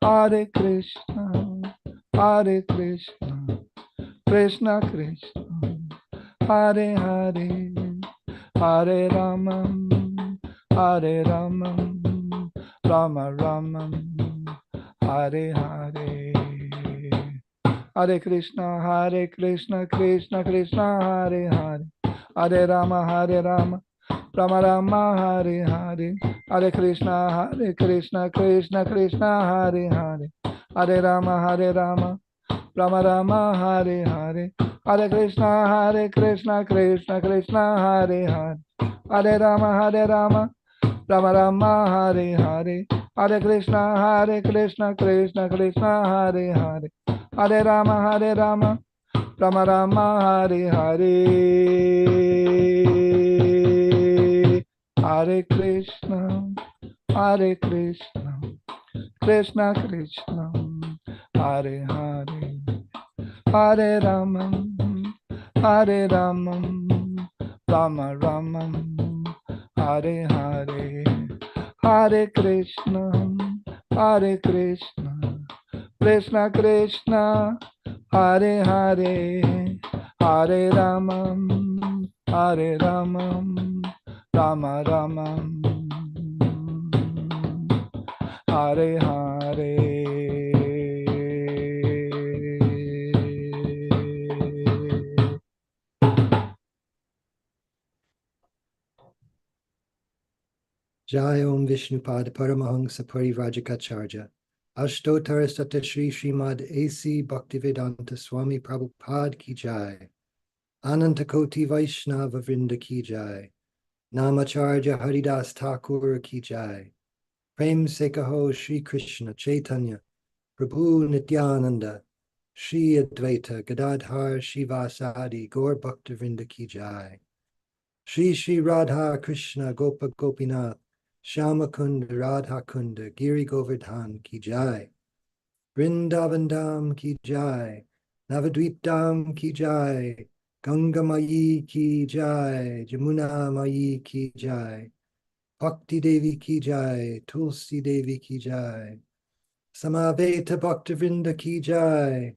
Hare Krishna, Hare Krishna, Krishna Krishna, Hare Hare, Hare Rama, Hare Rama, Rama Rama, Hare Hare. Hare Krishna, Krishna Krishna, Hare Hare, Hare Rama, Rama Rama, Hare Hare, Hare Krishna, Krishna Krishna, Hare Hare, Hare Rama, Rama Rama, Hare Hare, Hare Krishna, Krishna Krishna, Hare Hare, Hare Rama, Rama Rama, Hare Hare, Hare Krishna, Krishna Krishna, Hare Hare, Hare Rama, Rama Rama, Hare Hare, Hare Krishna, Krishna Krishna, Hare Hare, Hare Rama, Rama Rama, Hare Hare, Hare Krishna, Krishna Krishna, Hare Hare, Hare Rama, Rama Rama, Hare Hare. Jai Om Vishnupad Paramahansa Parivrajakacharya Ashtottara Satashri Srimad A.C. Bhaktivedanta Swami Prabhupada Ki Jai Anantakoti Vaishnava Vrinda Ki Jai Namacharya Haridas Thakur Ki Jai Prem Sekaho Shri Krishna Chaitanya Prabhu Nityananda Shri Advaita Gadadhar Shivasadi Gaur Bhakta Vrinda Ki Jai Shri Shri Radha Krishna Gopa Gopinath Shyamakunda Radha Kunda Giri Govardhan Ki Jai Vrindavan Dham Ki Jai Navadvip Dham Ki Jai Ganga Mayi Ki Jai Jamuna Mayi Ki Jai Bhakti Devi Ki Jai Tulsi Devi Ki Jai Samaveta Bhakta Vrinda Ki Jai.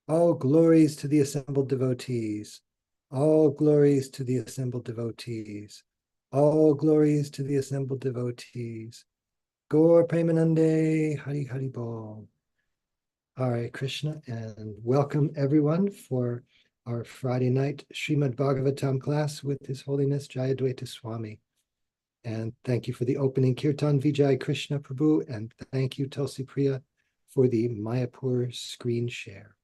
All glories to the assembled devotees. All glories to the assembled devotees. All glories to the assembled devotees. Gaur Premanande Hari Hari Bol. Hare Krishna, and welcome everyone for our Friday night Srimad Bhagavatam class with His Holiness Jayadvaita Swami. And thank you for the opening Kirtan Vijay Krishna Prabhu, and thank you Tulsi Priya for the Mayapur screen share.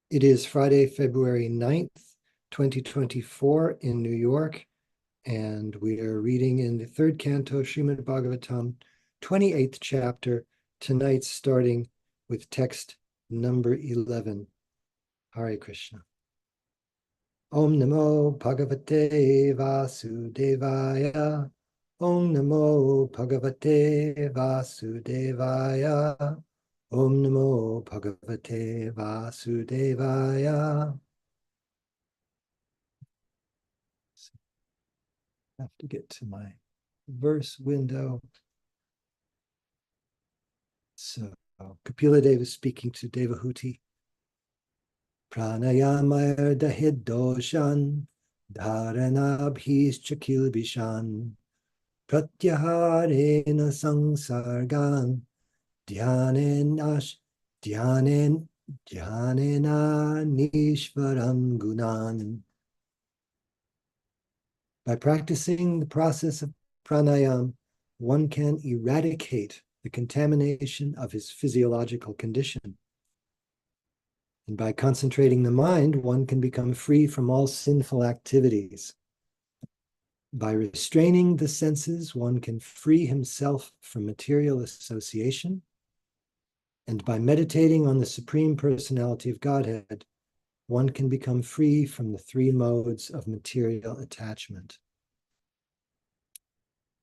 It is Friday, February 9th, 2024 in New York, and we are reading in the third canto, Srimad Bhagavatam, 28th chapter, tonight starting with text number 11. Hare Krishna. Om Namo Bhagavate Vasudevaya. Om Namo Bhagavate Vasudevaya. Om Namo Bhagavate Vasudevaya. I have to get to my verse window. So Kapila Deva is speaking to Devahuti. Pranayama dahidoshan dharanabhis chakilbishan pratyaharena sangsargan dhyanena nishvaram gunan. By practicing the process of pranayam, one can eradicate the contamination of his physiological condition. And by concentrating the mind, one can become free from all sinful activities. By restraining the senses, one can free himself from material association. And by meditating on the Supreme Personality of Godhead, one can become free from the three modes of material attachment.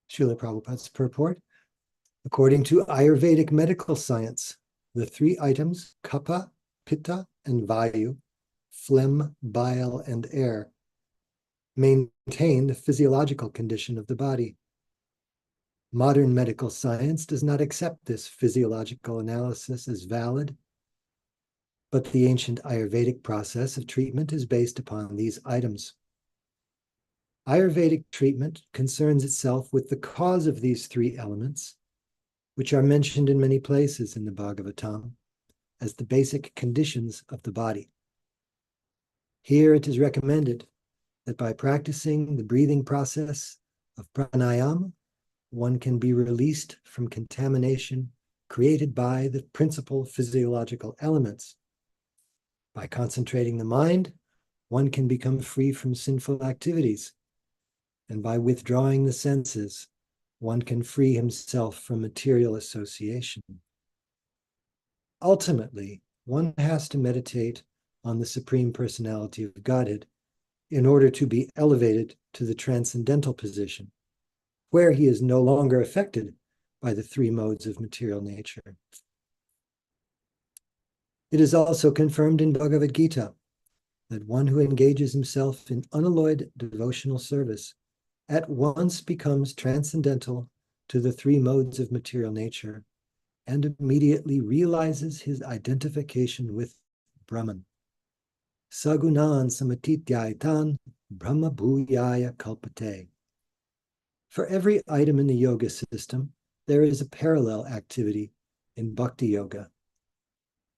Srila Prabhupada's purport. According to Ayurvedic medical science, the three items, kapha, pitta, and vayu, phlegm, bile, and air, maintain the physiological condition of the body. Modern medical science does not accept this physiological analysis as valid, but the ancient Ayurvedic process of treatment is based upon these items. Ayurvedic treatment concerns itself with the cause of these three elements, which are mentioned in many places in the Bhagavatam as the basic conditions of the body. Here it is recommended that by practicing the breathing process of pranayama, one can be released from contamination created by the principal physiological elements. By concentrating the mind, one can become free from sinful activities. And by withdrawing the senses, one can free himself from material association. Ultimately, one has to meditate on the Supreme Personality of Godhead in order to be elevated to the transcendental position, where he is no longer affected by the three modes of material nature. It is also confirmed in Bhagavad Gita that one who engages himself in unalloyed devotional service at once becomes transcendental to the three modes of material nature and immediately realizes his identification with Brahman. Sagunan samatityaitan brahma bhuyaya kalpate. For every item in the yoga system, there is a parallel activity in bhakti yoga.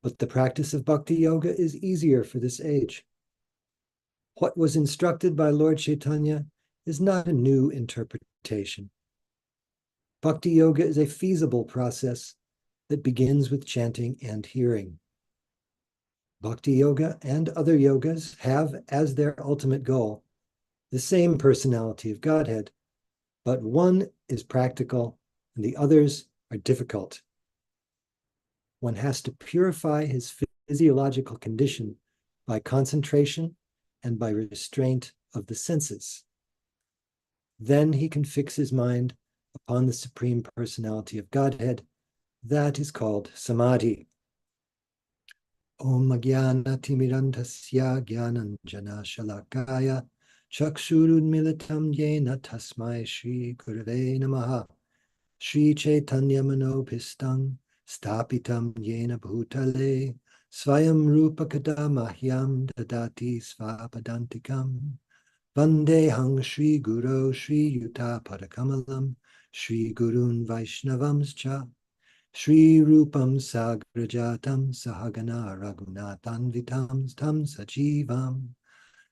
But the practice of bhakti yoga is easier for this age. What was instructed by Lord Chaitanya is not a new interpretation. Bhakti yoga is a feasible process that begins with chanting and hearing. Bhakti yoga and other yogas have as their ultimate goal the same personality of Godhead, but one is practical and the others are difficult. One has to purify his physiological condition by concentration and by restraint of the senses. Then he can fix his mind upon the Supreme Personality of Godhead. That is called samadhi. Om Jnana Timirantasya Jnananjana Shalakaya Chakshurunmilitam Yena Tasmai Shri Gurave Namaha Shri Chaitanya Manopistam Stapitam Yena Bhutale Swayam Rupa Kadamahyam Dadati Svapadantikam Vandehang Shri Guru Shri Yuta Padakamalam Shri Gurun Vaishnavamscha Shri Rupam Sagrajatam Sahagana Raghunathanvitam Tam Sajivam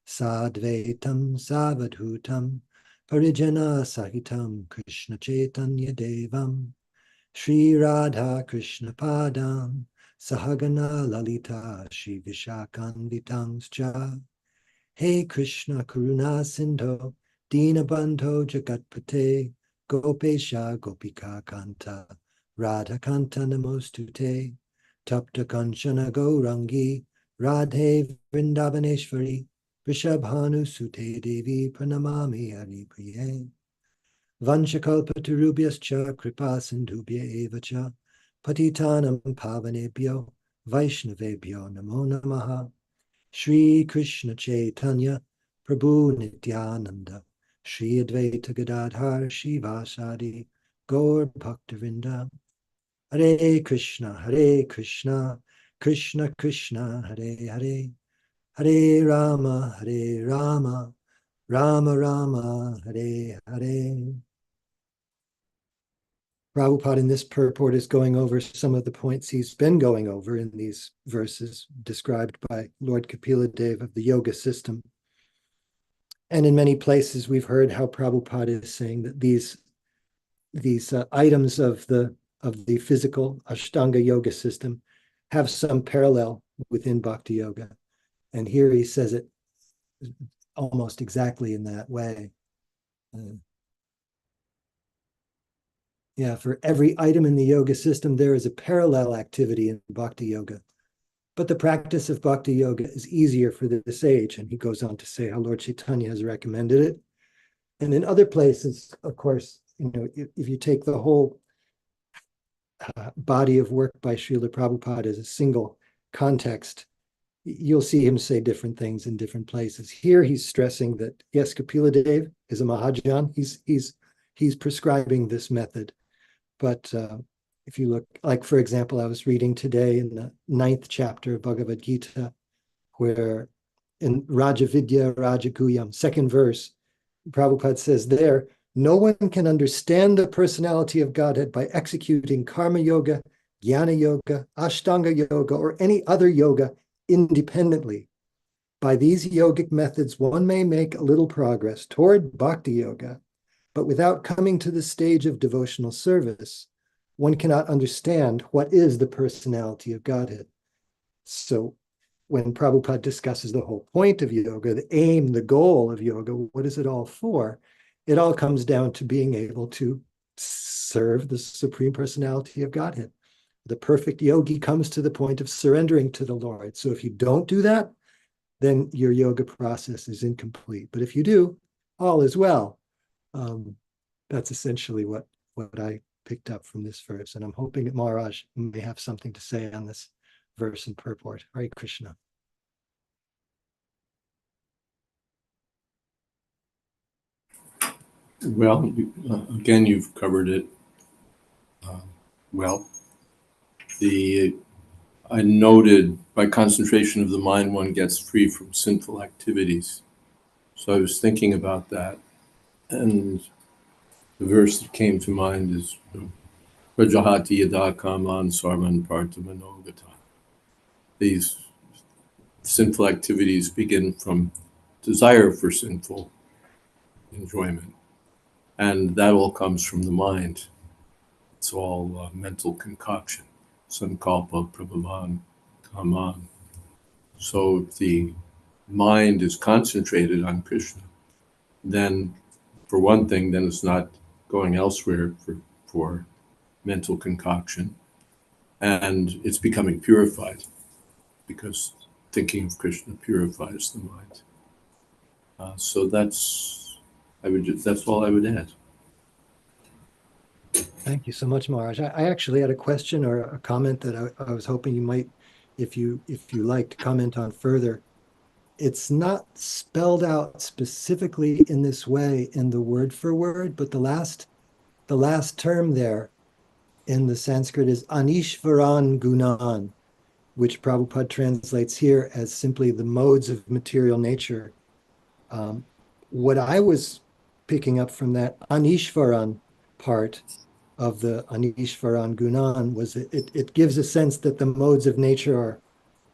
Sadvaitam Savadhutam Parijana Sahitam Krishna Chaitanya Devam Shri Radha Krishna Padam Sahagana Lalita Shri Vishakanvitamscha Hey Krishna Karuna Sindho Dinabandho Jagatpate Gopesha Gopika Kanta Radha Kanta Namostute Tapta Kanchana Gaurangi Radhe Vrindavaneshwari Vrishabhanu Sute Devi Pranamami Hari Priye Vanchakalpatarubhyascha Kripa Sindhubhya Evacha Patitanam Pavanebhyo Vaishnavebhyo Namo Namaha Shri Krishna Chaitanya Prabhu Nityananda Shri Advaita Gadadhar Shivasadi Gaur Bhaktavinda Hare Krishna Krishna Krishna Hare Hare Hare Rama Rama Rama Hare Hare. Prabhupada in this purport is going over some of the points he's been going over in these verses described by Lord Kapila Dev of the yoga system. And in many places we've heard how Prabhupada is saying that these items of the physical Ashtanga yoga system have some parallel within Bhakti yoga. And here he says it almost exactly in that way. For every item in the yoga system, there is a parallel activity in Bhakti yoga. But the practice of Bhakti yoga is easier for this age. And he goes on to say how Lord Chaitanya has recommended it. And in other places, of course, if you take the whole body of work by Srila Prabhupada as a single context, you'll see him say different things in different places. Here he's stressing that, yes, Kapila Dev is a Mahajan. He's he's prescribing this method. But if you look, like, for example, I was reading today in the 9th chapter of Bhagavad Gita, where in Rajavidya Rajaguyam, 2nd verse, Prabhupada says there, no one can understand the personality of Godhead by executing karma yoga, jnana yoga, ashtanga yoga, or any other yoga independently. By these yogic methods, one may make a little progress toward bhakti yoga, but without coming to the stage of devotional service, one cannot understand what is the personality of Godhead. So when Prabhupada discusses the whole point of yoga, the aim, the goal of yoga, what is it all for? It all comes down to being able to serve the Supreme Personality of Godhead. The perfect yogi comes to the point of surrendering to the Lord. So if you don't do that, then your yoga process is incomplete. But if you do, all is well. That's essentially what I picked up from this verse. And I'm hoping that Maharaj may have something to say on this verse and purport. Hare Krishna. Well, again, you've covered it well. I noted by concentration of the mind, one gets free from sinful activities. So I was thinking about that. And the verse that came to mind is Rajahati yada kaman sarvan parthamanogata. These sinful activities begin from desire for sinful enjoyment. And that all comes from the mind. It's all mental concoction. Sankalpa prabhavan kaman. So if the mind is concentrated on Krishna, then for one thing, then it's not going elsewhere for mental concoction. And it's becoming purified because thinking of Krishna purifies the mind. So that's all I would add. Thank you so much, Maharaj. I actually had a question or a comment that I was hoping you might, if you like, to comment on further. It's not spelled out specifically in this way in the word for word, but the last term there in the Sanskrit is Anishvaran Gunan, which Prabhupada translates here as simply the modes of material nature. What I was picking up from that Anishvaran part of the Anishvaran Gunan was that it gives a sense that the modes of nature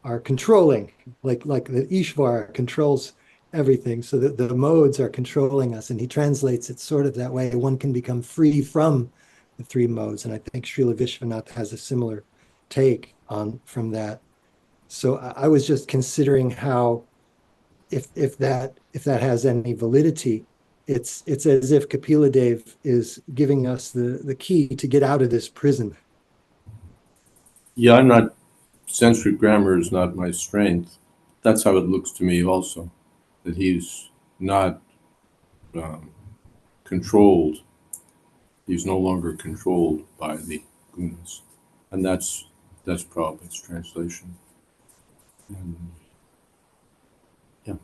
are controlling, like the Ishvara controls everything, so that the modes are controlling us. And he translates it sort of that way. One can become free from the 3 modes. And I think Srila Vishwanath has a similar take on from that. So I was just considering how, if that has any validity, it's as if Kapila Dev is giving us the key to get out of this prison. Yeah, Sanskrit grammar is not my strength. That's how it looks to me also, that he's not controlled. He's no longer controlled by the gunas. And that's Prabhupada's translation. And, yeah.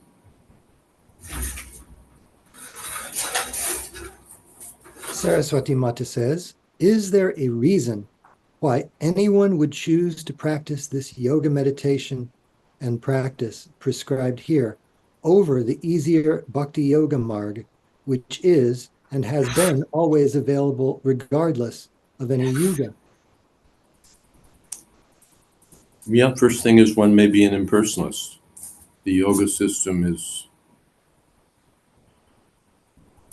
Saraswati Mata says, is there a reason why anyone would choose to practice this yoga meditation and practice prescribed here over the easier Bhakti Yoga Marg, which is and has been always available regardless of any yuga? Yeah, first thing is one may be an impersonalist. The yoga system is,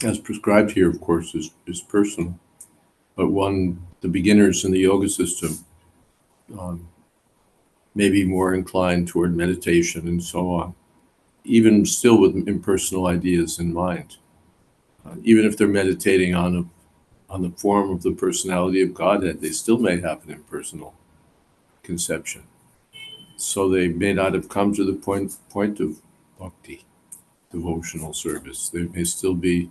as prescribed here, of course, is personal. But the beginners in the yoga system may be more inclined toward meditation and so on, even still with impersonal ideas in mind. Even if they're meditating on the form of the personality of Godhead, they still may have an impersonal conception. So they may not have come to the point of bhakti, devotional service. They may still be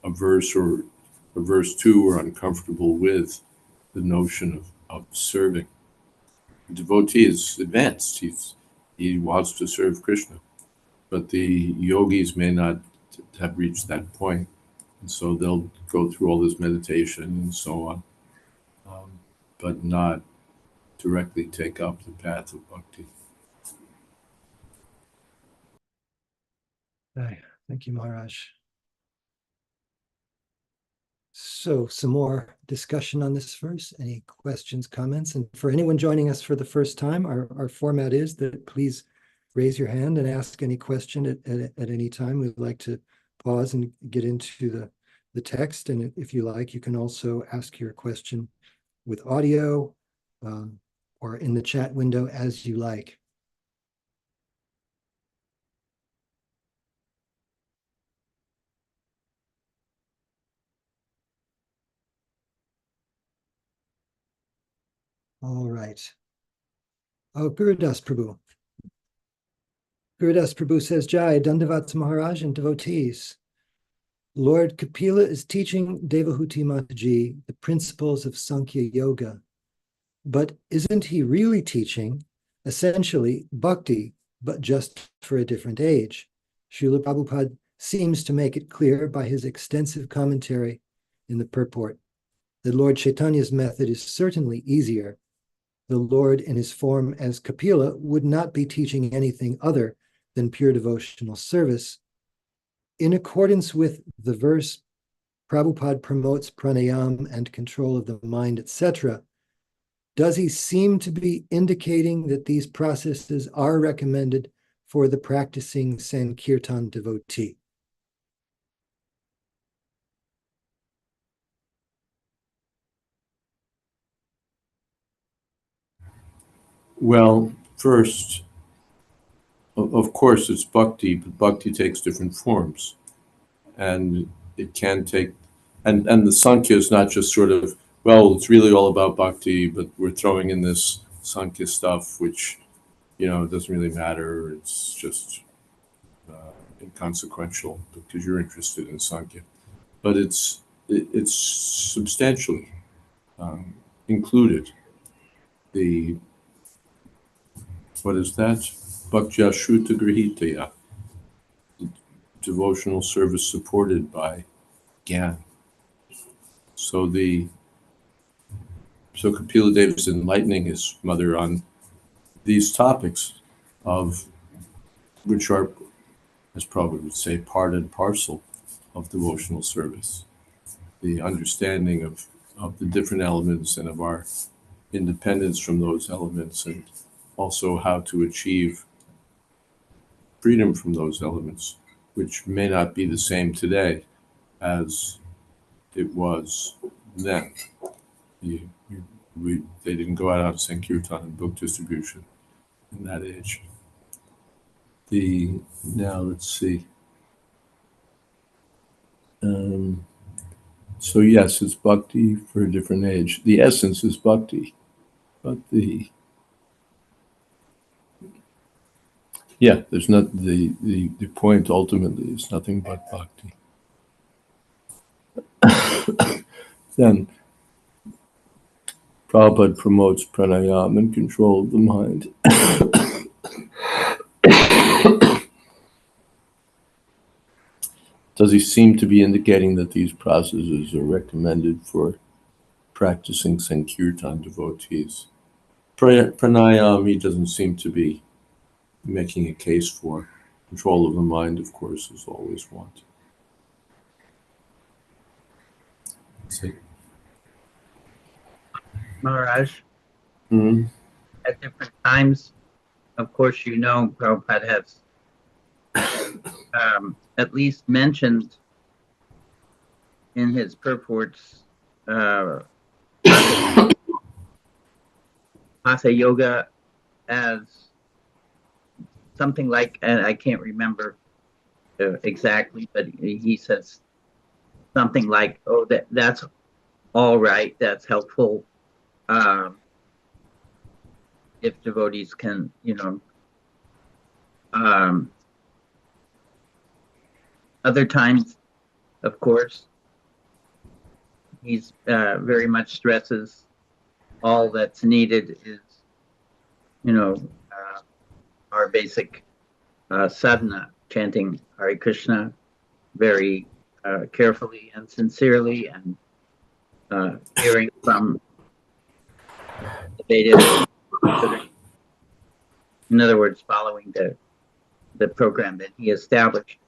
averse to or uncomfortable with the notion of serving. The devotee is advanced. He wants to serve Krishna. But the yogis may not have reached that point. And so they'll go through all this meditation and so on, but not directly take up the path of bhakti. Thank you, Maharaj. So some more discussion on this verse. Any questions, comments? And for anyone joining us for the first time, our format is that please raise your hand and ask any question at any time. We'd like to pause and get into the text. And if you like, you can also ask your question with audio or in the chat window as you like. All right. Oh, Gurudas Prabhu. Gurudas Prabhu says, Jai, Dandavat Maharaj and devotees. Lord Kapila is teaching Devahuti Mataji the principles of Sankhya Yoga, but isn't he really teaching essentially bhakti, but just for a different age? Srila Prabhupada seems to make it clear by his extensive commentary in the purport that Lord Chaitanya's method is certainly easier. The Lord in his form as Kapila would not be teaching anything other than pure devotional service. In accordance with the verse, Prabhupada promotes pranayam and control of the mind, etc. Does he seem to be indicating that these processes are recommended for the practicing Sankirtan devotee? Well, first, of course, it's bhakti, but bhakti takes different forms. And it can take, and the Sankhya is not just sort of, well, it's really all about bhakti, but we're throwing in this Sankhya stuff, which, doesn't really matter. It's just inconsequential because you're interested in Sankhya. But it's substantially included. What is that? Bhaktya Shruta Grihitaya, devotional service supported by Gyan. So Kapila Deva is enlightening his mother on these topics of which are, as Prabhupada would say, part and parcel of devotional service. The understanding of the different elements and of our independence from those elements, and also how to achieve freedom from those elements, which may not be the same today as it was then. They didn't go out on Sankirtan and book distribution in that age. Now let's see. So yes, it's bhakti for a different age. The essence is bhakti, but there's not the point ultimately is nothing but bhakti. Then Prabhupada promotes pranayama and control of the mind. Does he seem to be indicating that these processes are recommended for practicing Sankirtan devotees? Pranayama, he doesn't seem to be making a case for. Control of the mind, of course, is always wanted. See? Maharaj, Mm-hmm. at different times, of course, Prabhupada has at least mentioned in his purports Hatha Yoga as something like, and I can't remember exactly, but he says something like, "Oh, that's all right. That's helpful if devotees can, Other times, of course, he's very much stresses all that's needed is, our basic sadhana, chanting Hare Krishna very carefully and sincerely, and hearing from the Vedas. In other words, following the program that he established.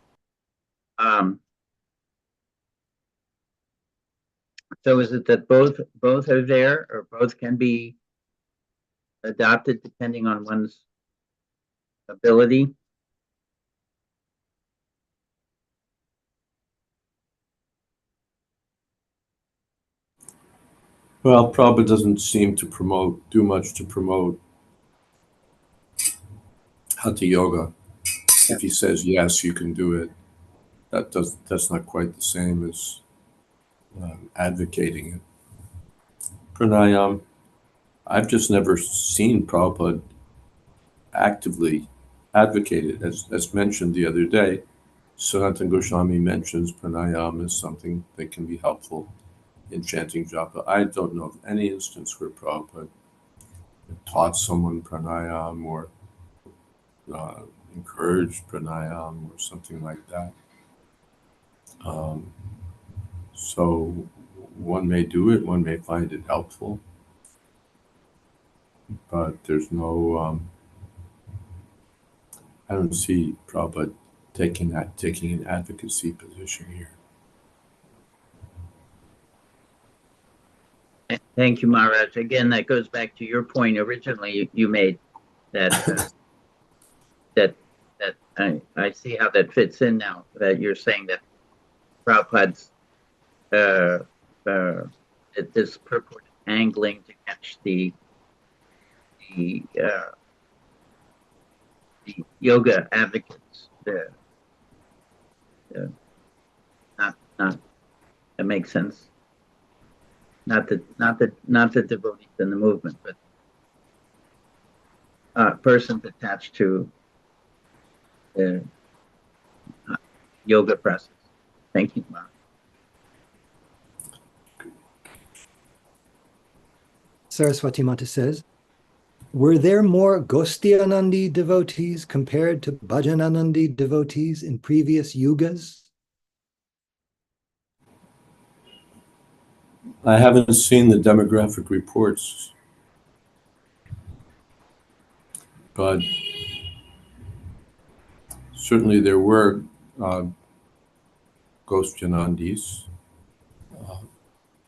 So is it that both are there, or both can be adopted depending on one's ability? Well, Prabhupada doesn't seem to do much to promote Hatha Yoga. If he says yes, you can do it. That's not quite the same as advocating it. Pranayam, I've just never seen Prabhupada actively advocate it. As mentioned the other day, Sanatana Goswami mentions pranayam as something that can be helpful in chanting japa. I don't know of any instance where Prabhupada taught someone pranayam or encouraged pranayam or something like that. So one may do it, one may find it helpful, but there's no, I don't see Prabhupada taking an advocacy position here. Thank you, Maharaj. Again, that goes back to your point originally you made that that I see how that fits in now. That you're saying that Prabhupada's this purported angling to catch the yoga advocates. Not that makes sense. Not the devotees in the movement, but persons attached to the yoga process. Thank you, Mark. Saraswati Mata says, were there more Gostianandi devotees compared to Bhajananandi devotees in previous yugas? I haven't seen the demographic reports, but certainly there were Gosjanandis,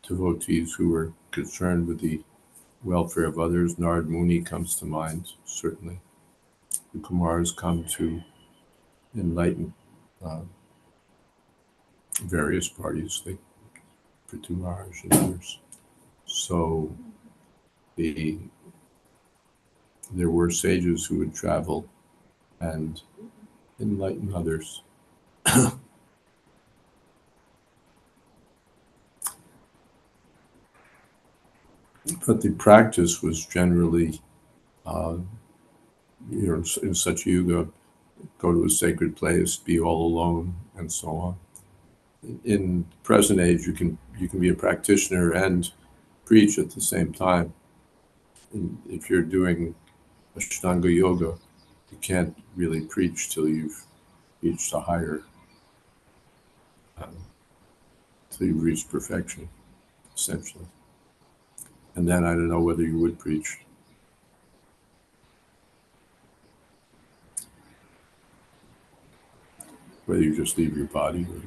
devotees who were concerned with the welfare of others. Narad Muni comes to mind, certainly. The Kumars come to enlighten various parties, like Prithu Maharaj and others. So there were sages who would travel and enlighten others. But the practice was generally, in such yuga, go to a sacred place, be all alone, and so on. In present age, you can be a practitioner and preach at the same time. And if you're doing Ashtanga yoga, you can't really preach till you've reached a higher, till you've reached perfection, essentially. And then I don't know whether you would preach. Whether you just leave your body or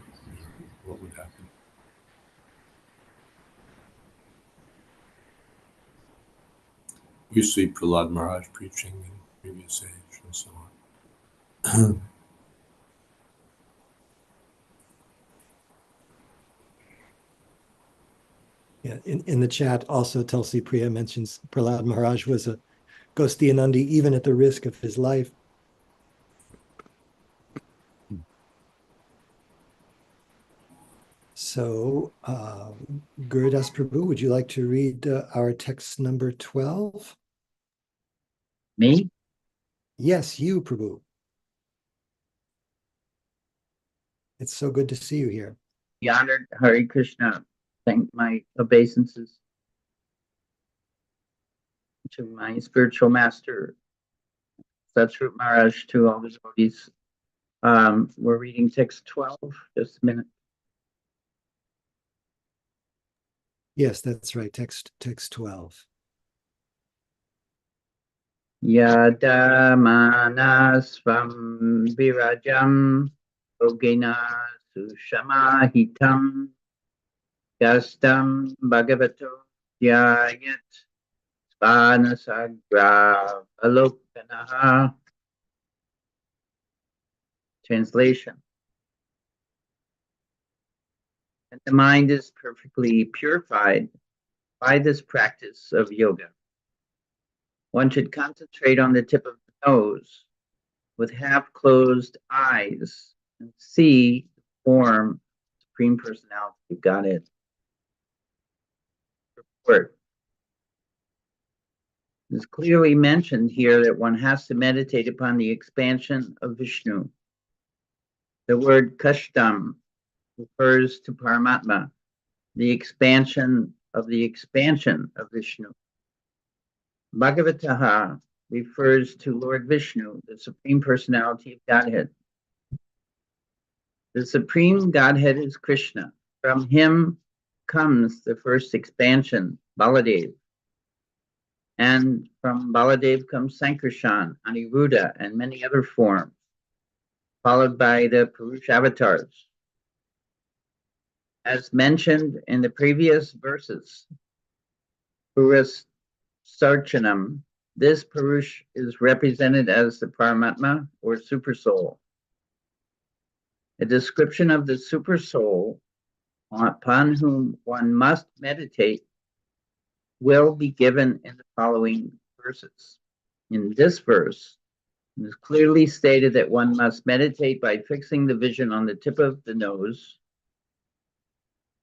what would happen. We see Prahlad Maharaj preaching in previous age and so on. Yeah, in the chat, also Tulsi Priya mentions Prahlad Maharaj was a Gostianandi even at the risk of his life. So, Gurudas Prabhu, would you like to read our text number 12? Me? Yes, you, Prabhu. It's so good to see you here. Be honored, Hare Krishna. Thank my obeisances to my spiritual master, Satsrup Maharaj, to all the devotees. We're reading text 12, just a minute. Yes, that's right. Text 12. Yada manasvam virajam yogena sushamahitam gastam bhagavato yayat spanasagra alokanaha. Translation. And the mind is perfectly purified by this practice of yoga. One should concentrate on the tip of the nose with half-closed eyes and see the form, Supreme Personality of Godhead. Report. It is clearly mentioned here that one has to meditate upon the expansion of Vishnu. The word kashtam refers to Paramatma, the expansion of Vishnu. Bhagavataha refers to Lord Vishnu, the Supreme Personality of Godhead. The Supreme Godhead is Krishna. From him comes the first expansion, Baladev. And from Baladev comes Sankarshan, Aniruddha, and many other forms, followed by the Purusha avatars. As mentioned in the previous verses, Purusarchanam, this Purush is represented as the Paramatma or Supersoul. A description of the Supersoul upon whom one must meditate will be given in the following verses. In this verse, it is clearly stated that one must meditate by fixing the vision on the tip of the nose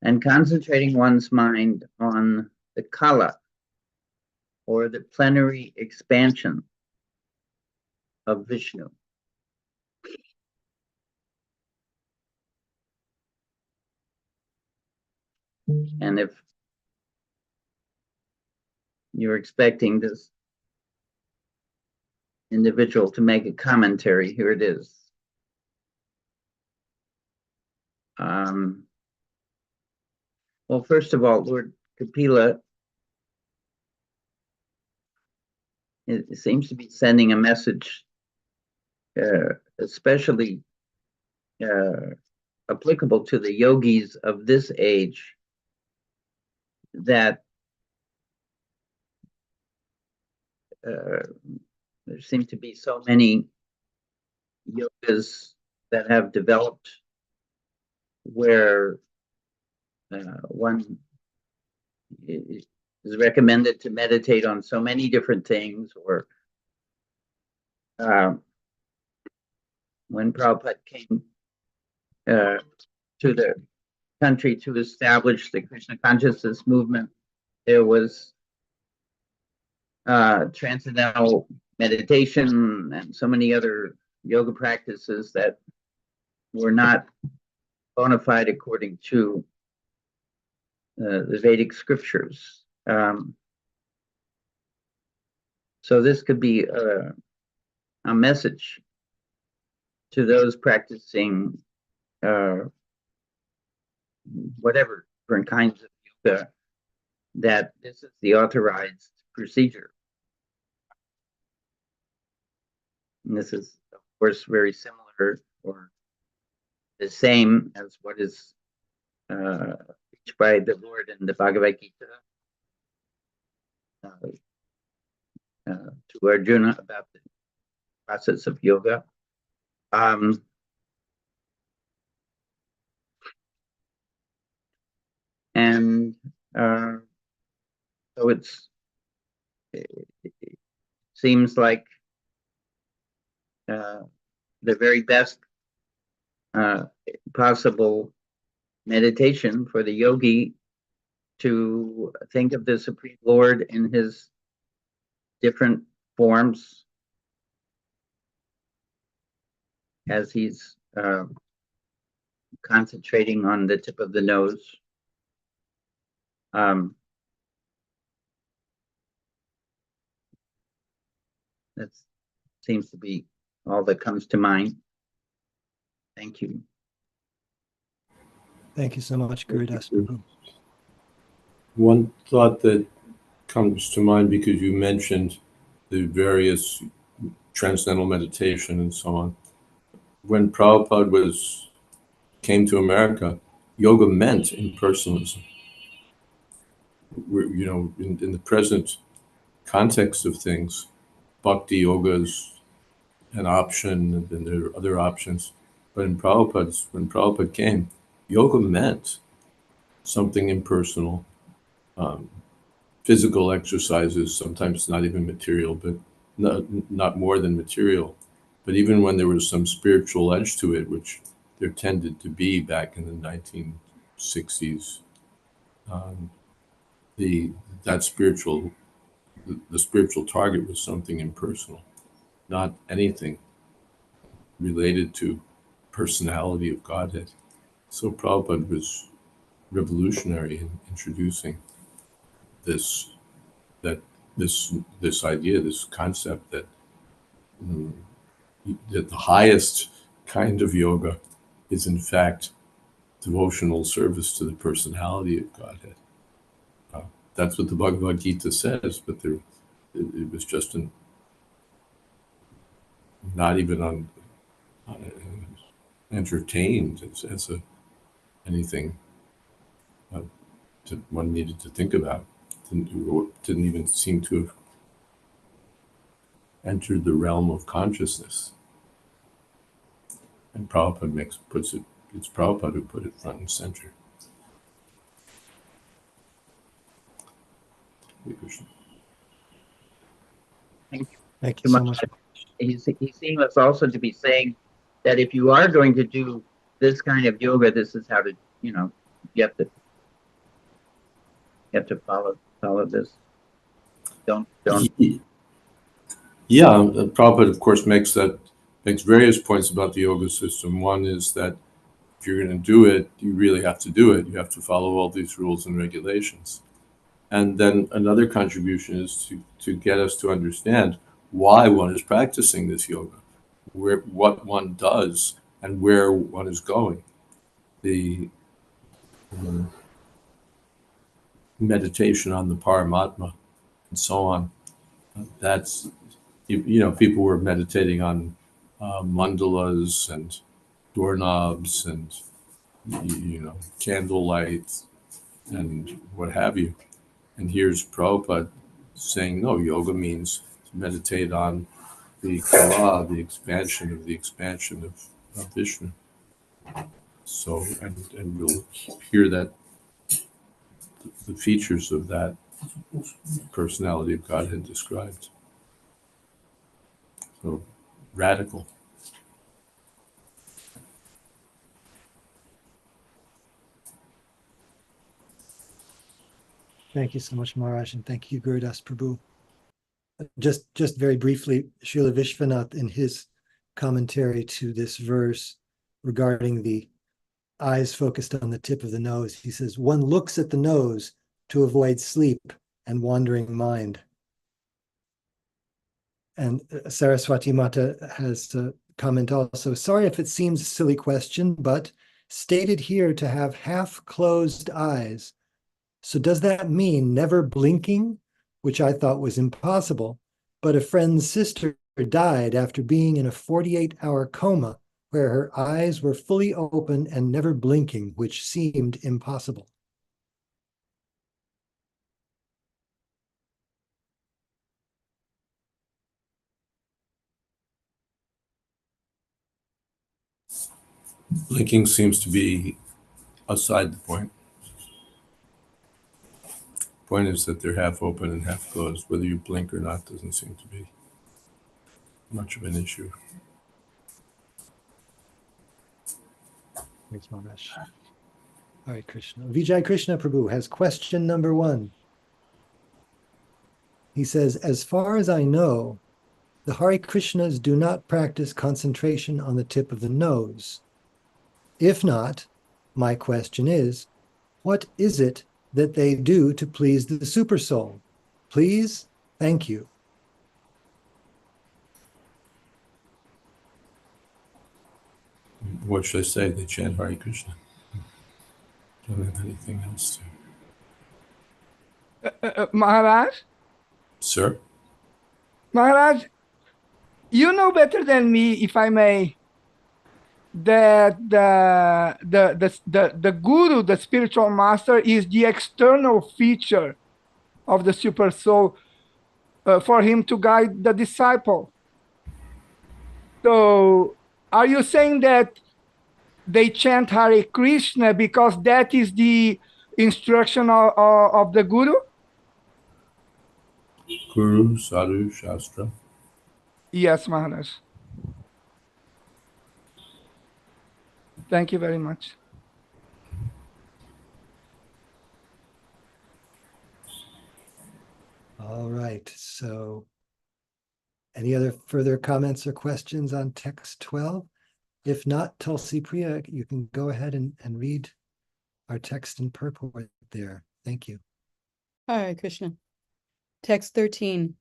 and concentrating one's mind on the kala, or the plenary expansion of Vishnu. And if you're expecting this individual to make a commentary, here it is. Well, first of all, Lord Kapila it seems to be sending a message, especially applicable to the yogis of this age, that there seem to be so many yogas that have developed where one is recommended to meditate on so many different things, or when Prabhupada came to the country to establish the Krishna consciousness movement, there was transcendental meditation and so many other yoga practices that were not bona fide according to the Vedic scriptures. So this could be a message to those practicing whatever different kinds of yoga, that this is the authorized procedure. And this is, of course, very similar or the same as what is preached by the Lord in the Bhagavad Gita to Arjuna about the process of yoga. And so it seems like the very best possible meditation for the yogi to think of the Supreme Lord in his different forms as he's concentrating on the tip of the nose. That seems to be all that comes to mind. Thank you. Thank you so much, Gurudas Prabhu. One thought that comes to mind, because you mentioned the various transcendental meditation and so on. When Prabhupada came to America, yoga meant impersonalism. In the present context of things, bhakti yoga is an option, and then there are other options. But when Prabhupada came, yoga meant something impersonal, physical exercises, sometimes not even material, but not more than material. But even when there was some spiritual edge to it, which there tended to be back in the 1960s, the spiritual target was something impersonal, not anything related to personality of Godhead. So Prabhupada was revolutionary in introducing this idea, this concept that that the highest kind of yoga is in fact devotional service to the personality of Godhead. That's what the Bhagavad Gita says, but it was just not even entertained as anything that one needed to think about. Didn't even seem to have entered the realm of consciousness. And Prabhupada it's Prabhupada who put it front and center. Thank you Thank too you so much. much. He seems us also to be saying that if you are going to do this kind of yoga, this is how to, you have to follow this. Don't. Yeah, Prabhupada, of course, makes various points about the yoga system. One is that if you're going to do it, you really have to do it. You have to follow all these rules and regulations. And then another contribution is to get us to understand why one is practicing this yoga, what one does, and where one is going. The meditation on the Paramatma and so on. That's, people were meditating on mandalas and doorknobs and, candlelight and what have you. And here's Prabhupada saying, no, yoga means to meditate on the kala, the expansion of Vishnu. So, and we'll hear that the features of that personality of Godhead described. So, radical. Thank you so much, Maharaj, and thank you, Gurudas Prabhu. Just very briefly, Srila Vishwanath, in his commentary to this verse regarding the eyes focused on the tip of the nose, he says, one looks at the nose to avoid sleep and wandering mind. And Saraswati Mata has a comment also, sorry if it seems a silly question, but stated here to have half-closed eyes. So does that mean never blinking, which I thought was impossible, but a friend's sister died after being in a 48-hour coma where her eyes were fully open and never blinking, which seemed impossible. Blinking seems to be aside the point. Point is that they're half open and half closed. Whether you blink or not doesn't seem to be much of an issue. Thanks, Maharaj. Hare Krishna. Vijay Krishna Prabhu has question number 1. He says, as far as I know, the Hare Krishnas do not practice concentration on the tip of the nose. If not, my question is, what is it that they do to please the Supersoul? Please, thank you. What should I say? They chant Hare Krishna. Don't have anything else to. Maharaj, Sir? Maharaj, you know better than me, if I may, that the guru, the spiritual master, is the external feature of the super soul for him to guide the disciple. So, are you saying that they chant Hare Krishna because that is the instruction of the guru? Guru, Sadhu, Shastra. Yes, Maharaj. Thank you very much. All right, so any other further comments or questions on text 12? If not, Tulsi Priya, you can go ahead and read our text in purport there. Thank you. Hare Krishna. Text 13.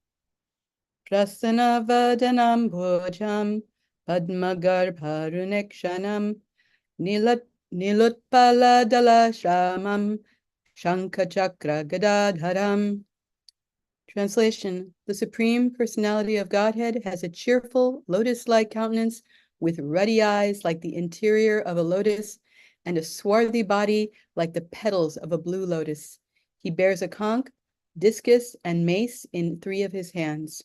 Prasana vadanam bhojam padmagarbharunekshanam nilutpala dalashamam shankachakra gadadharam. Translation: The Supreme Personality of Godhead has a cheerful, lotus-like countenance with ruddy eyes like the interior of a lotus and a swarthy body like the petals of a blue lotus. He bears a conch, discus, and mace in 3 of his hands.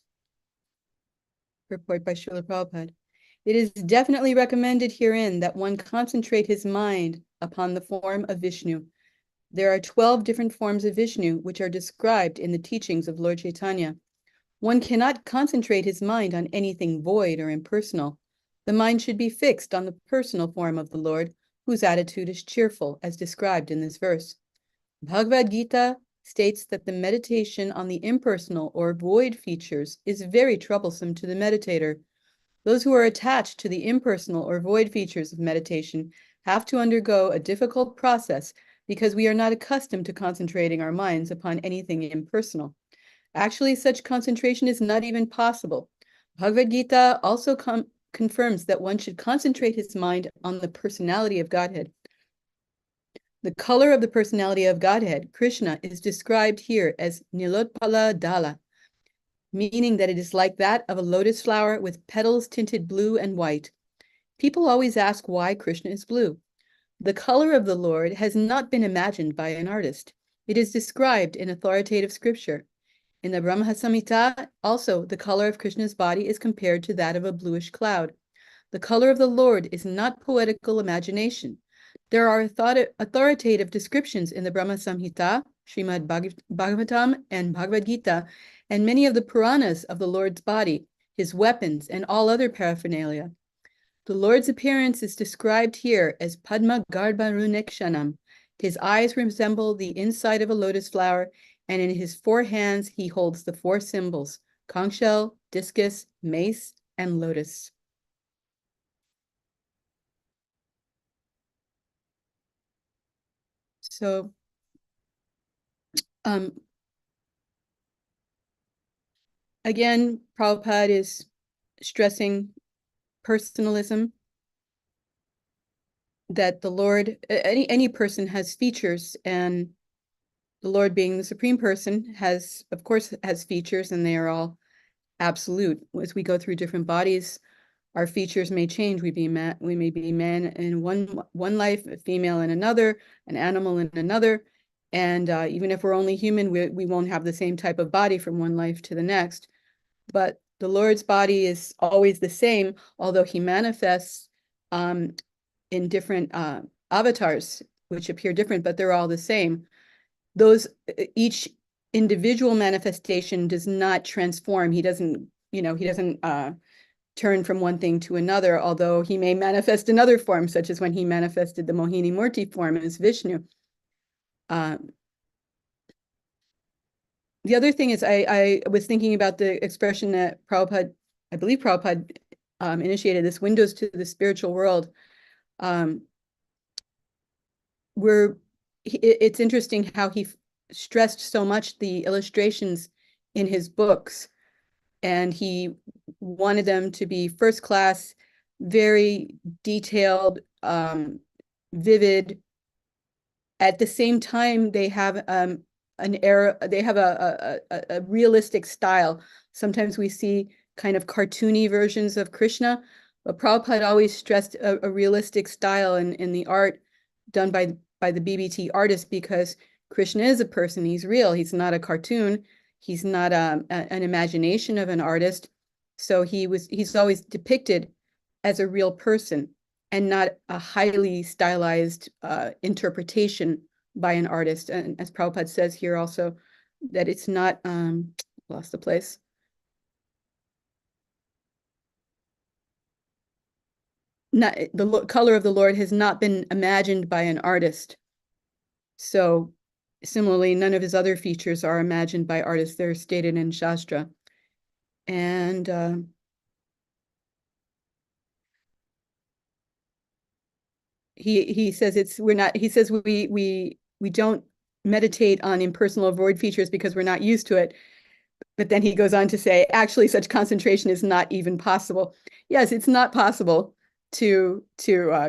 Report by Srila Prabhupada. It is definitely recommended herein that one concentrate his mind upon the form of Vishnu. There are 12 different forms of Vishnu which are described in the teachings of Lord Chaitanya. One cannot concentrate his mind on anything void or impersonal. The mind should be fixed on the personal form of the Lord, whose attitude is cheerful, as described in this verse. Bhagavad Gita states that the meditation on the impersonal or void features is very troublesome to the meditator. Those who are attached to the impersonal or void features of meditation have to undergo a difficult process because we are not accustomed to concentrating our minds upon anything impersonal. Actually, such concentration is not even possible. Bhagavad Gita also confirms that one should concentrate his mind on the personality of Godhead. The color of the personality of Godhead, Krishna, is described here as Nilotpala Dala, meaning that it is like that of a lotus flower with petals tinted blue and white. People always ask why Krishna is blue. The color of the Lord has not been imagined by an artist. It is described in authoritative scripture. In the Brahma Samhita, also, the color of Krishna's body is compared to that of a bluish cloud. The color of the Lord is not poetical imagination. There are authoritative descriptions in the Brahma Samhita, Srimad Bhagavatam, and Bhagavad Gita, and many of the Puranas of the Lord's body, his weapons, and all other paraphernalia. The Lord's appearance is described here as Padma Garbharunekshanam. His eyes resemble the inside of a lotus flower, and in his 4 hands he holds the 4 symbols: conch shell, discus, mace, and lotus. So, again, Prabhupada is stressing personalism, that the Lord, any person has features, and the Lord, being the supreme person, has, of course, has features, and they are all absolute. As we go through different bodies, our features may change. We may be man in one life, a female in another, an animal in another, and even if we're only human, we won't have the same type of body from one life to the next. But the Lord's body is always the same, although he manifests in different avatars, which appear different, but they're all the same. Each individual manifestation does not transform. He doesn't turn from one thing to another, although he may manifest in other forms, such as when he manifested the Mohini Murti form as Vishnu. The other thing is, I was thinking about the expression that Prabhupada, I believe Prabhupada initiated, this windows to the spiritual world. It's interesting how he stressed so much the illustrations in his books, and he wanted them to be first class, very detailed, vivid. At the same time, they have an era, they have a realistic style. Sometimes we see kind of cartoony versions of Krishna, but Prabhupada always stressed a realistic style in the art done by the BBT artist, because Krishna is a person, he's real, he's not a cartoon, he's not an imagination of an artist. So he's always depicted as a real person and not a highly stylized interpretation by an artist. And as Prabhupada says here also, that it's not, lost the place. Not the color of the Lord has not been imagined by an artist. So similarly, none of his other features are imagined by artists. They're stated in Shastra. And he says we don't meditate on impersonal void features because we're not used to it. But then he goes on to say, actually, such concentration is not even possible. Yes, it's not possible to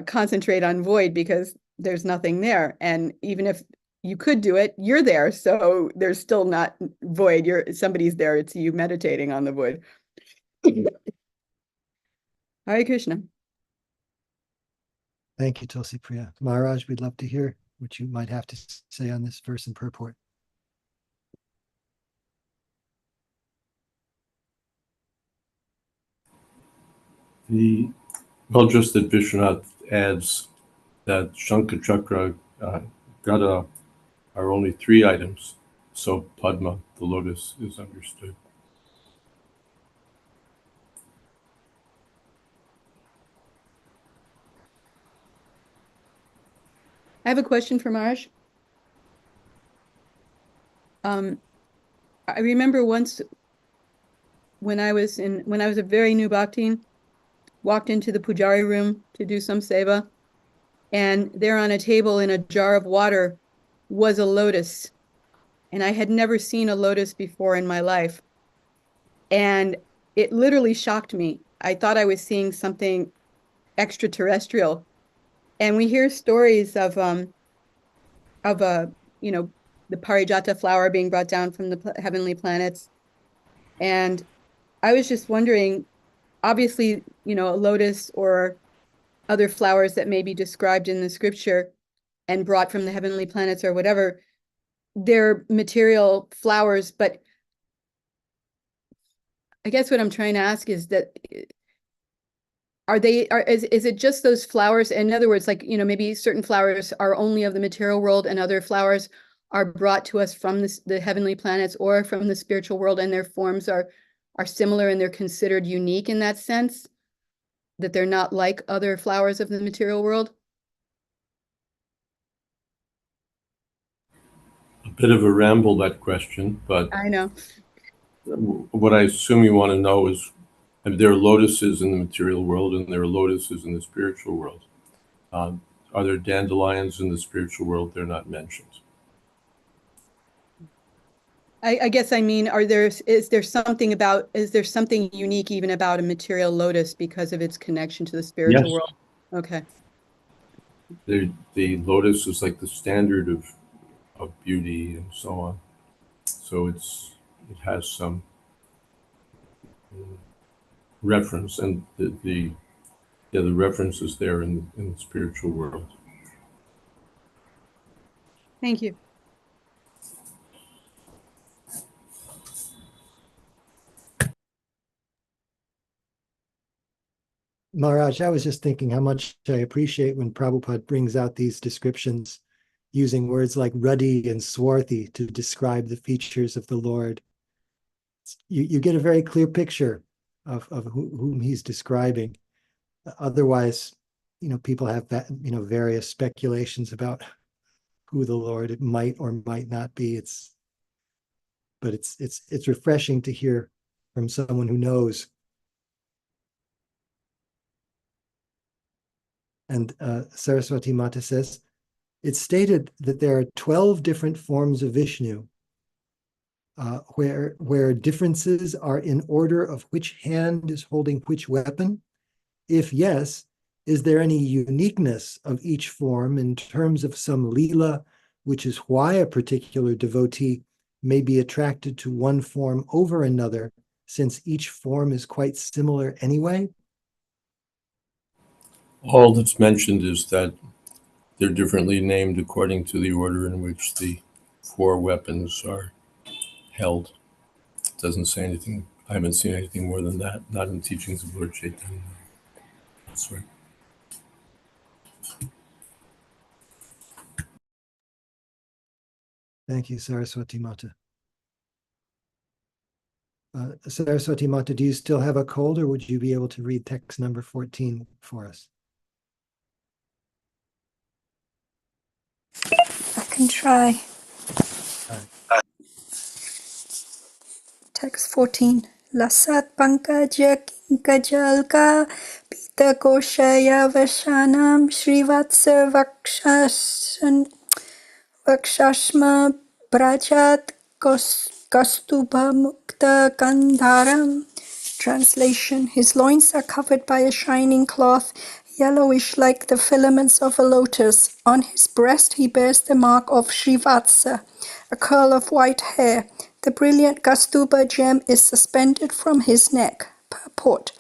concentrate on void because there's nothing there. And even if you could do it, you're there. So there's still not void. Somebody's there. It's you meditating on the void. Hare Krishna. Thank you, Tulsi Priya. Maharaj, we'd love to hear what you might have to say on this verse and purport. Just that Vishwanath adds that Shankha, Chakra, Gada are only 3 items, so Padma, the lotus, is understood. I have a question for Maharaj. I remember once when I was a very new bhaktin, walked into the pujari room to do some seva, and there on a table in a jar of water was a lotus. And I had never seen a lotus before in my life. And it literally shocked me. I thought I was seeing something extraterrestrial. And we hear stories of the Parijata flower being brought down from the heavenly planets. And I was just wondering, obviously, a lotus or other flowers that may be described in the scripture and brought from the heavenly planets or whatever, they're material flowers. But I guess what I'm trying to ask is that, is it just those flowers? In other words, like, maybe certain flowers are only of the material world and other flowers are brought to us from the heavenly planets or from the spiritual world, and their forms are similar and they're considered unique in that sense, that they're not like other flowers of the material world? A bit of a ramble, that question, but I know. what I assume you want to know is, there are lotuses in the material world and there are lotuses in the spiritual world. Are there dandelions in the spiritual world? They're not mentioned. I guess I mean, is there something unique even about a material lotus because of its connection to the spiritual Yes. world? Okay. The lotus is like the standard of beauty and so on. So it has some reference, and the reference is there in the spiritual world. Thank you. Maharaj, I was just thinking how much I appreciate when Prabhupada brings out these descriptions using words like ruddy and swarthy to describe the features of the Lord. You get a very clear picture of whom he's describing. Otherwise, people have various speculations about who the Lord might or might not be. It's refreshing to hear from someone who knows. And Saraswati Mata says, it's stated that there are 12 different forms of Vishnu, where differences are in order of which hand is holding which weapon. If yes, is there any uniqueness of each form in terms of some lila which is why a particular devotee may be attracted to one form over another, since each form is quite similar anyway? All that's mentioned is that they're differently named according to the order in which the 4 weapons are held. It doesn't say anything. I haven't seen anything more than that, not in the teachings of Lord Chaitanya. That's right. Thank you, Saraswati Mata. Saraswati Mata, do you still have a cold, or would you be able to read text number 14 for us? I can try. Text 14. Lasat pankaja kinkajalka pita koshaya vashanam srivatsa vakshashma brajat kastuba mukta gandharam. Translation. His loins are covered by a shining cloth, yellowish like the filaments of a lotus. On his breast he bears the mark of Srivatsa, a curl of white hair. The brilliant Kastuba gem is suspended from his neck. Purport.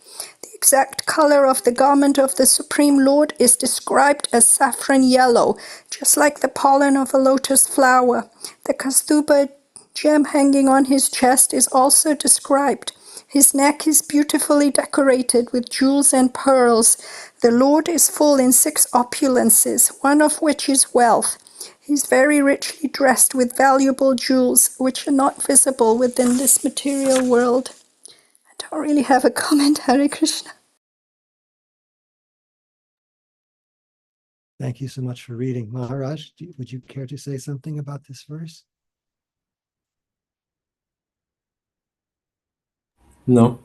The exact color of the garment of the Supreme Lord is described as saffron yellow, just like the pollen of a lotus flower. The Kastuba gem hanging on his chest is also described. His neck is beautifully decorated with jewels and pearls. The Lord is full in 6 opulences, one of which is wealth. He is very richly dressed with valuable jewels, which are not visible within this material world. I don't really have a comment, Hare Krishna. Thank you so much for reading. Maharaj, would you care to say something about this verse? No.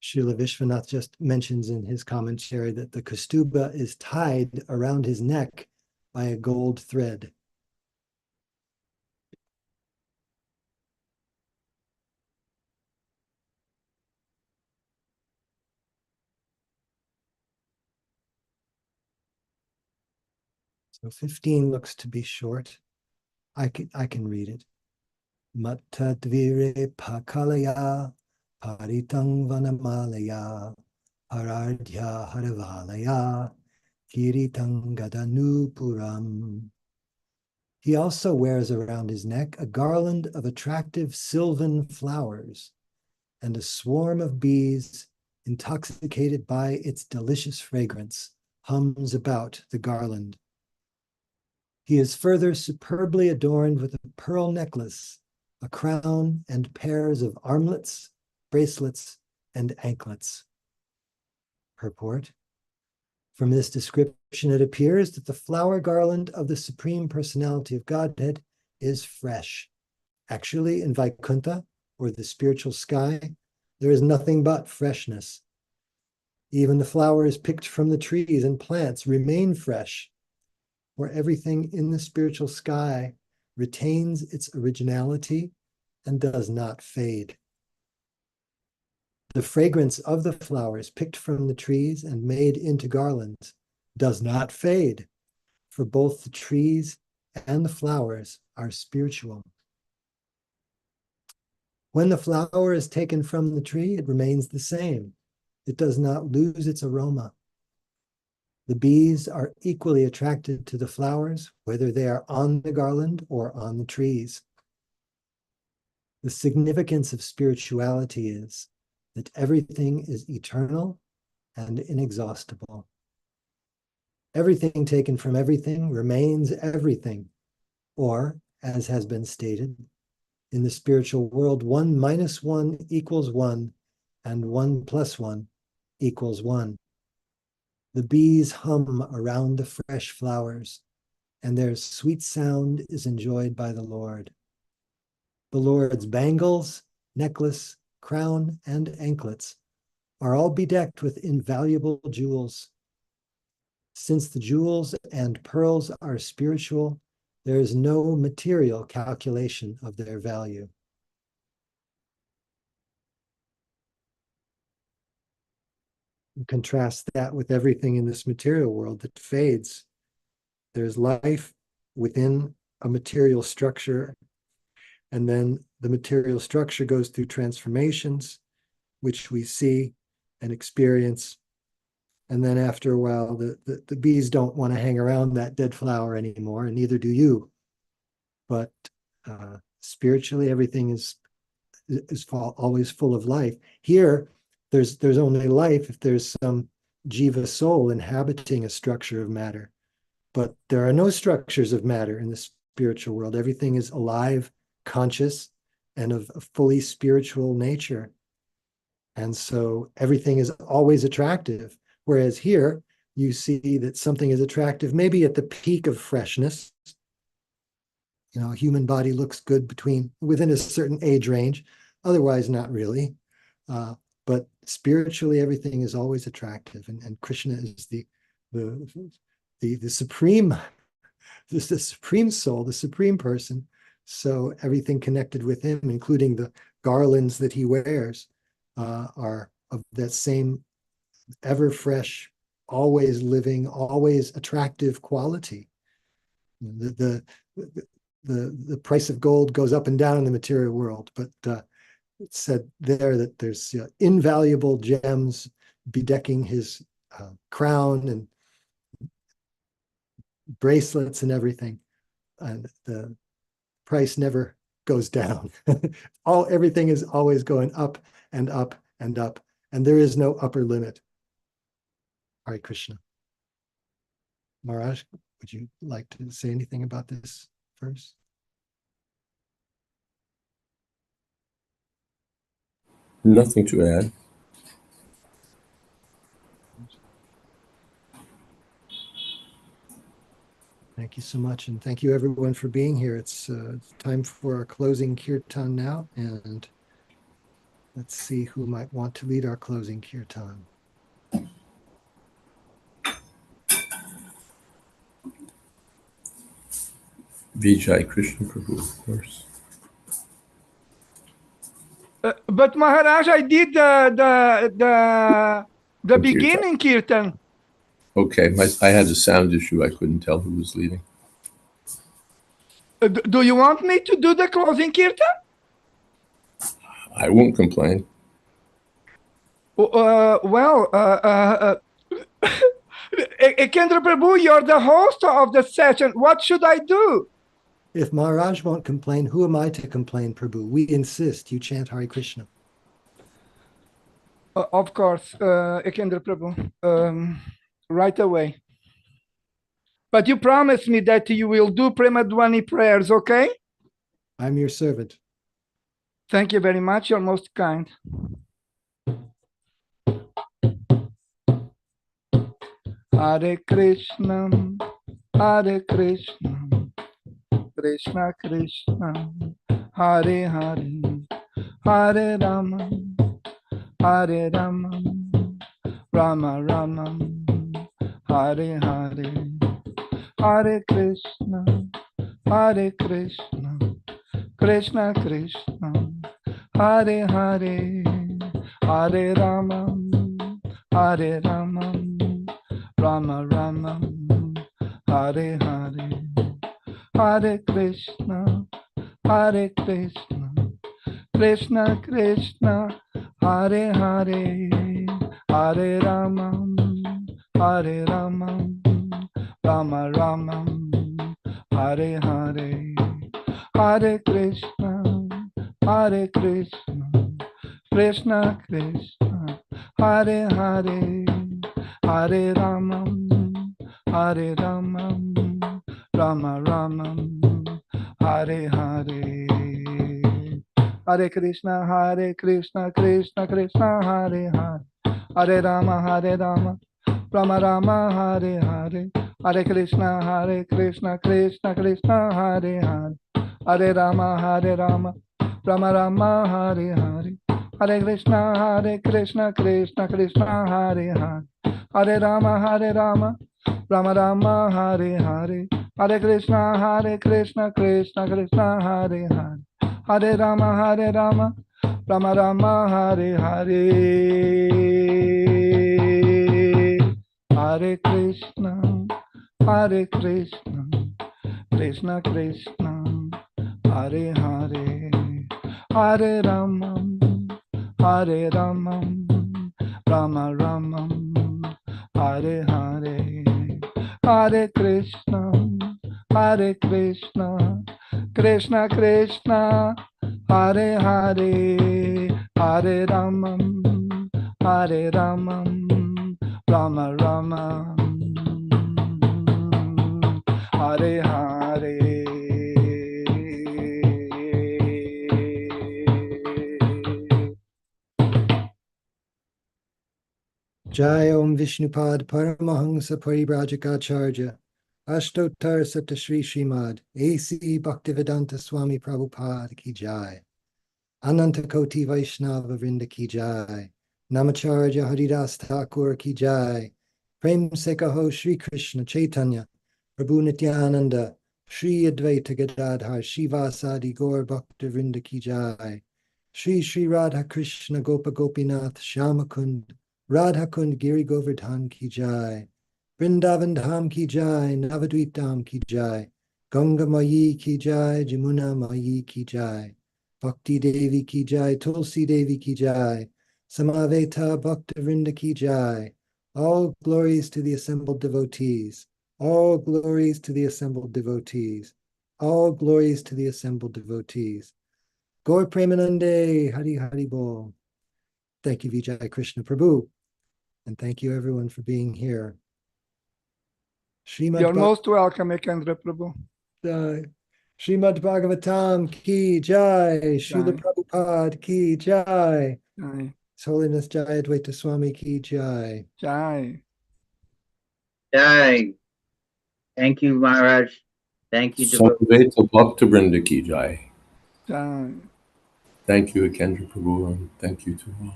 Srila Vishwanath just mentions in his commentary that the kastuba is tied around his neck by a gold thread. So 15 looks to be short. I can read it. Mattadvire pakalaya paritang vanamalaya parardhya haravalaya kiritang gadanupuram. He also wears around his neck a garland of attractive sylvan flowers, and a swarm of bees, intoxicated by its delicious fragrance, hums about the garland. He is further superbly adorned with a pearl necklace, a crown, and pairs of armlets, bracelets, and anklets. Purport. From this description, it appears that the flower garland of the Supreme Personality of Godhead is fresh. Actually, in Vaikuntha, or the spiritual sky, there is nothing but freshness. Even the flowers picked from the trees and plants remain fresh, where everything in the spiritual sky retains its originality and does not fade. The fragrance of the flowers picked from the trees and made into garlands does not fade, for both the trees and the flowers are spiritual. When the flower is taken from the tree, it remains the same. It does not lose its aroma. The bees are equally attracted to the flowers, whether they are on the garland or on the trees. The significance of spirituality is that everything is eternal and inexhaustible. Everything taken from everything remains everything, or, as has been stated, in the spiritual world, 1 minus 1 equals 1, and 1 plus 1 equals 1. The bees hum around the fresh flowers, and their sweet sound is enjoyed by the Lord. The Lord's bangles, necklace, crown, and anklets are all bedecked with invaluable jewels. Since the jewels and pearls are spiritual, there is no material calculation of their value. You contrast that with everything in this material world that fades. There's life within a material structure, and then the material structure goes through transformations, which we see and experience. And then after a while, the bees don't want to hang around that dead flower anymore, and neither do you. But spiritually, everything is always full of life. Here, there's only life if there's some jiva soul inhabiting a structure of matter. But there are no structures of matter in the spiritual world. Everything is alive, conscious, and of a fully spiritual nature. And so everything is always attractive. Whereas here, you see that something is attractive, maybe at the peak of freshness. You know, a human body looks good within a certain age range, otherwise not really. But spiritually, everything is always attractive, and Krishna is the supreme, the supreme soul, the supreme person. So everything connected with him, including the garlands that he wears, are of that same ever fresh, always living, always attractive quality. The price of gold goes up and down in the material world, but it's said there that there's invaluable gems bedecking his crown and bracelets and everything, and the price never goes down. Everything is always going up and up and up, and there is no upper limit. Hare Krishna. Maharaj, would you like to say anything about this verse? Nothing to add. Thank you so much, and thank you everyone for being here. It's time for our closing kirtan now, and let's see who might want to lead our closing kirtan. Vijay Krishna Prabhu, of course. But Maharaj, I did the beginning kirtan. Okay, I had a sound issue. I couldn't tell who was leading. Do you want me to do the closing kirtan? I won't complain. Kendra Prabhu, you're the host of the session. What should I do? If Maharaj won't complain, who am I to complain, Prabhu? We insist you chant Hare Krishna. Of course, Kendra Prabhu, right away. But you promised me that you will do Premadwani prayers, okay? I'm your servant. Thank you very much. You're most kind. Hare Krishna, Hare Krishna, Krishna Krishna, Hare Hare, Hare Rama, Hare Rama, Rama Rama, Hare Hare, Hare Krishna, Hare Krishna, Krishna Krishna, Hare Hare, Hare Rama, Hare Rama, Rama Rama, Hare Hare, Hare Krishna, Hare Krishna, Krishna Krishna, Hare Hare, Hare Rama, Hare Rama, Rama Rama, Hare Hare, Hare Krishna, Hare Krishna, Krishna Krishna, Hare Hare, Hare Rama, Hare Rama, Rama Rama, Hare Hare. Hare Krishna, Krishna Krishna, Hare Hare, Hare Rama, Rama Rama, Hare Hare, Hare Krishna, Krishna Krishna, Hare Hare, Hare Rama, Rama Rama, Hare Hare, Hare Krishna, Krishna Krishna, Hare Hare, Hare Rama, Rama Rama, Hare Hare, Hare Krishna, Krishna Krishna, Hare Hare, Hare Rama, Rama Rama, Hare Hare. Hare Krishna, Hare Krishna, Krishna Krishna, Hare Hare, Hare Rama, Hare Rama, Rama Rama, Hare Hare, Hare Krishna, Hare Krishna, Krishna Krishna, Hare Hare, Hare Rama, Hare Rama, Rama Rama, Hare Hare. Jai Om Vishnupad Paramahansa Parivrajikacharya Ashtotar Saptashri Srimad A.C. Bhaktivedanta Swami Prabhupada Ki Jai Ananta Koti Vaishnava Vrinda Ki Jai Namacharya Haridas Thakur Ki Jai Prem Sekaho Shri Krishna Chaitanya Prabhu Nityananda Shri Advaita Gadadhar Shivasadi Gaur Bhakta Vrinda Ki Jai Shri Shri Radha Krishna Gopa Gopinath Shyamakund Radha Kund Giri Govardhan Ki Jai, Vrindavan Dham Ki Jai, Navadvip Dham Ki Jai, Ganga Mayi Ki Jai, Jamuna Mayi Ki Jai, Bhakti Devi Ki Jai, Tulsi Devi Ki Jai, Samaveta Bhakta Vrinda Ki Jai. All glories to the assembled devotees. All glories to the assembled devotees. All glories to the assembled devotees. Gaur Premanande, Hari Hari Bol. Thank you, Vijay Krishna Prabhu. And thank you, everyone, for being here. You're most welcome, Ekendra Prabhu. Srimad Bhagavatam Ki Jai. Srila Jai. Prabhupada Ki Jai. Jai. His Holiness Jayadvaita Swami Ki Jai. Jai. Jai. Thank you, Maharaj. Thank you, devotees. Samveta Bhakta Vrinda Ki Jai. Jai. Thank you, Ekendra Prabhu, and thank you to all.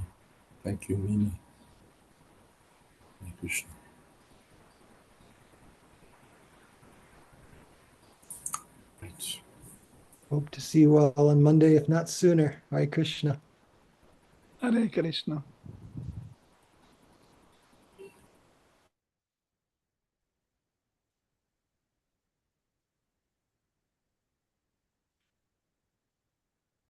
Thank you, Meena. Hare Krishna. Right. Hope to see you all on Monday, if not sooner. Hare Krishna. Hare Krishna.